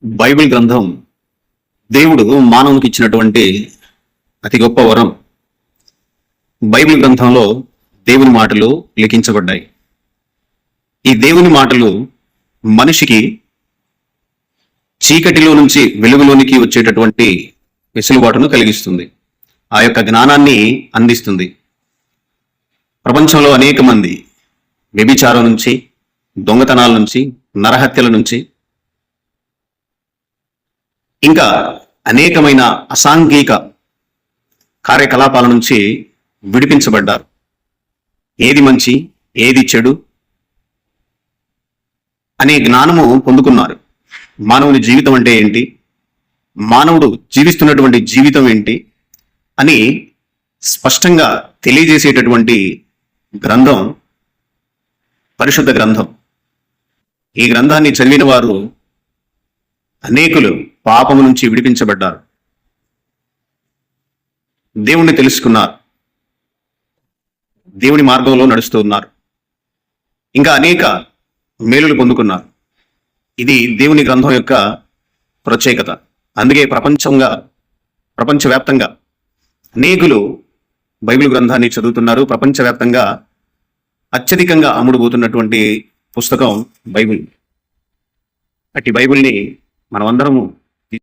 Bible గ్రంథం దేవుడు మానవునికి ఇచ్చినటువంటి అతి గొప్ప వరం. బైబిల్ గ్రంథంలో దేవుని మాటలు లిఖించబడ్డాయి. ఈ దేవుని మాటలు మనిషికి చీకటిలో నుంచి వెలుగులోనికి వచ్చేటటువంటి వెసులుబాటును కలిగిస్తుంది. ఆ యొక్క జ్ఞానాన్ని అందిస్తుంది. ప్రపంచంలో అనేక మంది వ్యభిచారం నుంచి, దొంగతనాల నుంచి, నరహత్యల నుంచి, ఇంకా అనేకమైన అసాంఘిక కార్యకలాపాల నుంచి విడిపించబడ్డారు. ఏది మంచి, ఏది చెడు అనే జ్ఞానము పొందుకున్నారు. మానవుని జీవితం అంటే ఏంటి, మానవుడు జీవిస్తున్నటువంటి జీవితం ఏంటి అని స్పష్టంగా తెలియజేసేటటువంటి గ్రంథం పరిశుద్ధ గ్రంథం. ఈ గ్రంథాన్ని చదివిన వారు అనేకులు పాపము నుంచి విడిపించబడ్డారు, దేవుణ్ణి తెలుసుకున్నారు, దేవుని మార్గంలో నడుస్తూ ఉన్నారు, ఇంకా అనేక మేలులు పొందుకున్నారు. ఇది దేవుని గ్రంథం యొక్క ప్రత్యేకత. అందుకే ప్రపంచవ్యాప్తంగా అనేకులు బైబిల్ గ్రంథాన్ని చదువుతున్నారు. ప్రపంచవ్యాప్తంగా అత్యధికంగా అమ్ముడుపోతున్నటువంటి పుస్తకం బైబిల్. అట్టి బైబిల్ని మనమందరము